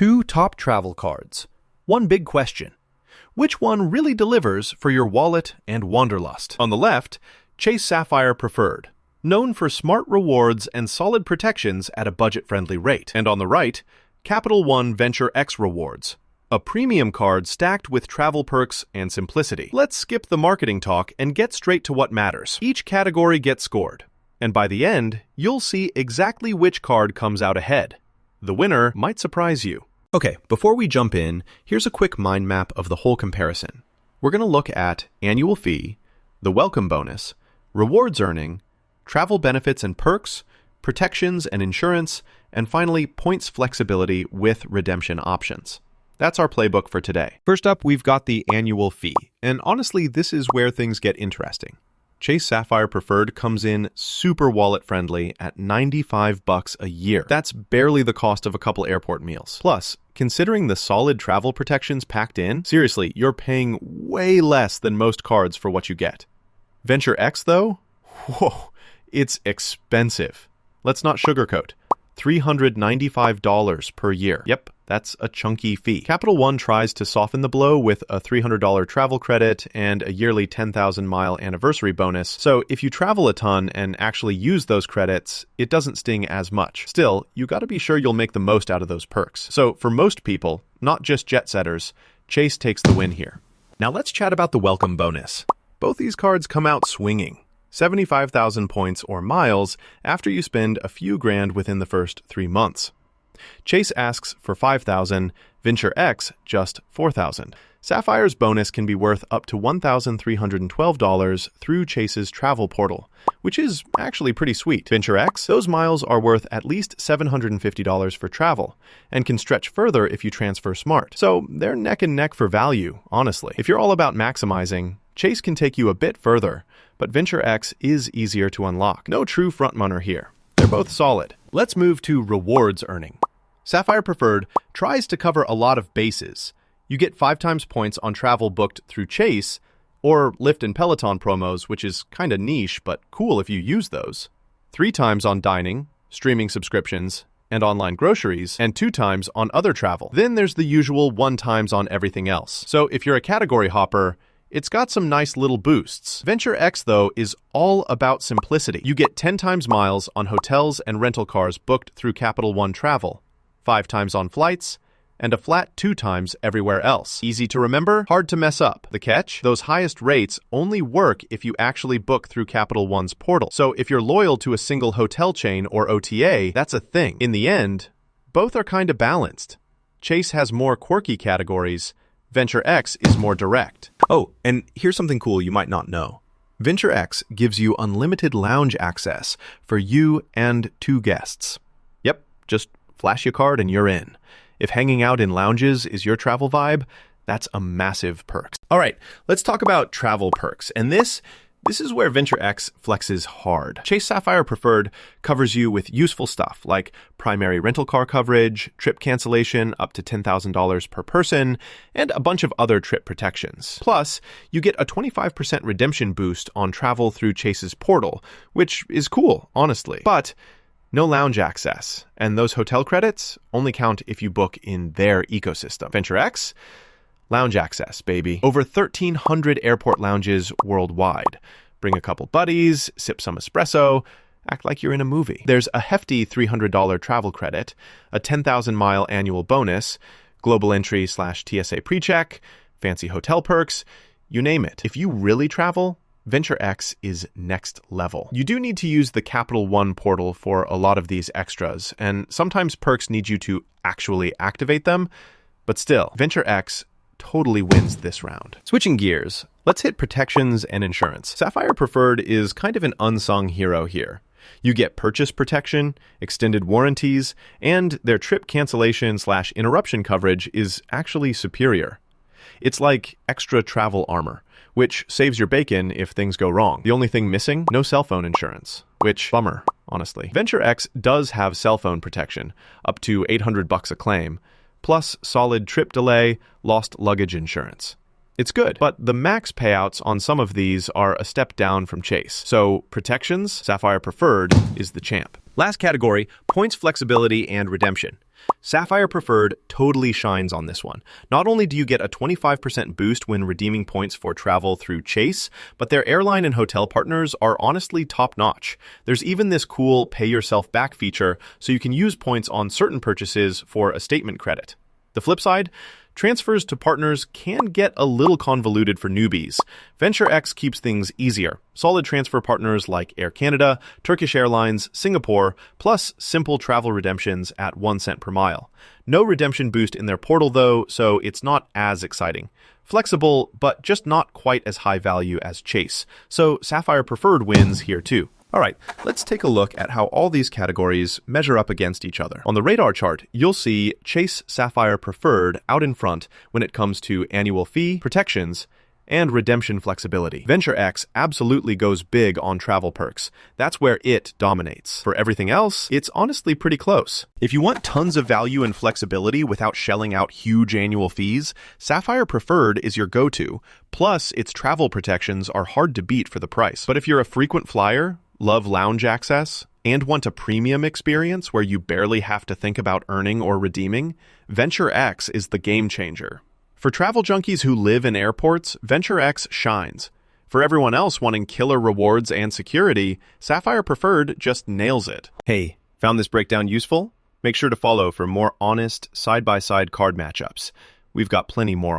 Two top travel cards. One big question. Which one really delivers for your wallet and wanderlust? On the left, Chase Sapphire Preferred, known for smart rewards and solid protections at a budget-friendly rate. And on the right, Capital One Venture X Rewards, a premium card stacked with travel perks and simplicity. Let's skip the marketing talk and get straight to what matters. Each category gets scored, and by the end, you'll see exactly which card comes out ahead. The winner might surprise you. Okay, before we jump in, here's a quick mind map of the whole comparison. We're going to look at annual fee, the welcome bonus, rewards earning, travel benefits and perks, protections and insurance, and finally, points flexibility with redemption options. That's our playbook for today. First up, we've got the annual fee. And honestly, this is where things get interesting. Chase Sapphire Preferred comes in super wallet-friendly at $95 a year. That's barely the cost of a couple airport meals. Plus, considering the solid travel protections packed in, seriously, you're paying way less than most cards for what you get. Venture X, though? Whoa, it's expensive. Let's not sugarcoat. $395 per year. Yep, that's a chunky fee. Capital One tries to soften the blow with a $300 travel credit and a yearly 10,000-mile anniversary bonus, so if you travel a ton and actually use those credits, it doesn't sting as much. Still, you gotta be sure you'll make the most out of those perks. So for most people, not just jet setters, Chase takes the win here. Now let's chat about the welcome bonus. Both these cards come out swinging. 75,000 points or miles after you spend a few grand within the first 3 months. Chase asks for 5,000, Venture X just 4,000. Sapphire's bonus can be worth up to $1,312 through Chase's travel portal, which is actually pretty sweet. Venture X, those miles are worth at least $750 for travel, and can stretch further if you transfer smart. So they're neck and neck for value, honestly. If you're all about maximizing, Chase can take you a bit further, but Venture X is easier to unlock. No true frontrunner here. They're both solid. Let's move to rewards earning. Sapphire Preferred tries to cover a lot of bases. You get 5 times points on travel booked through Chase, or Lyft and Peloton promos, which is kinda niche, but cool if you use those. 3 times on dining, streaming subscriptions, and online groceries, and 2 times on other travel. Then there's the usual 1 times on everything else. So if you're a category hopper, it's got some nice little boosts. Venture X, though, is all about simplicity. You get 10 times miles on hotels and rental cars booked through Capital One Travel, 5 times on flights, and a flat 2 times everywhere else. Easy to remember, hard to mess up. The catch? Those highest rates only work if you actually book through Capital One's portal. So if you're loyal to a single hotel chain or OTA, that's a thing. In the end, both are kinda balanced. Chase has more quirky categories, Venture X is more direct. Oh, and here's something cool you might not know. Venture X gives you unlimited lounge access for you and 2 guests. Yep, just flash your card and you're in. If hanging out in lounges is your travel vibe, that's a massive perk. All right, let's talk about travel perks. And this is where Venture X flexes hard. Chase Sapphire Preferred covers you with useful stuff like primary rental car coverage, trip cancellation up to $10,000 per person, and a bunch of other trip protections. Plus, you get a 25% redemption boost on travel through Chase's portal, which is cool, honestly. But no lounge access, and those hotel credits only count if you book in their ecosystem. Venture X? Lounge access, baby. Over 1,300 airport lounges worldwide. Bring a couple buddies, sip some espresso, act like you're in a movie. There's a hefty $300 travel credit, a 10,000-mile annual bonus, global entry/TSA PreCheck, fancy hotel perks, you name it. If you really travel, Venture X is next level. You do need to use the Capital One portal for a lot of these extras, and sometimes perks need you to actually activate them, but still, Venture X totally wins this round. Switching gears, let's hit protections and insurance. Sapphire Preferred is kind of an unsung hero here. You get purchase protection, extended warranties, and their trip cancellation/interruption coverage is actually superior. It's like extra travel armor, which saves your bacon if things go wrong. The only thing missing? No cell phone insurance, which, bummer, honestly. Venture X does have cell phone protection, up to $800 a claim, plus solid trip delay, lost luggage insurance. It's good, but the max payouts on some of these are a step down from Chase. So protections, Sapphire Preferred is the champ. Last category, points flexibility and redemption. Sapphire Preferred totally shines on this one. Not only do you get a 25% boost when redeeming points for travel through Chase, but their airline and hotel partners are honestly top-notch. There's even this cool pay-yourself-back feature, so you can use points on certain purchases for a statement credit. The flip side? Transfers to partners can get a little convoluted for newbies. VentureX keeps things easier. Solid transfer partners like Air Canada, Turkish Airlines, Singapore, plus simple travel redemptions at 1 cent per mile. No redemption boost in their portal though, so it's not as exciting. Flexible, but just not quite as high value as Chase. So Sapphire Preferred wins here too. All right, let's take a look at how all these categories measure up against each other. On the radar chart, you'll see Chase Sapphire Preferred out in front when it comes to annual fee, protections, and redemption flexibility. VentureX absolutely goes big on travel perks. That's where it dominates. For everything else, it's honestly pretty close. If you want tons of value and flexibility without shelling out huge annual fees, Sapphire Preferred is your go-to. Plus, its travel protections are hard to beat for the price. But if you're a frequent flyer, love lounge access, and want a premium experience where you barely have to think about earning or redeeming, VentureX is the game changer. For travel junkies who live in airports, VentureX shines. For everyone else wanting killer rewards and security, Sapphire Preferred just nails it. Hey, found this breakdown useful? Make sure to follow for more honest, side-by-side card matchups. We've got plenty more on the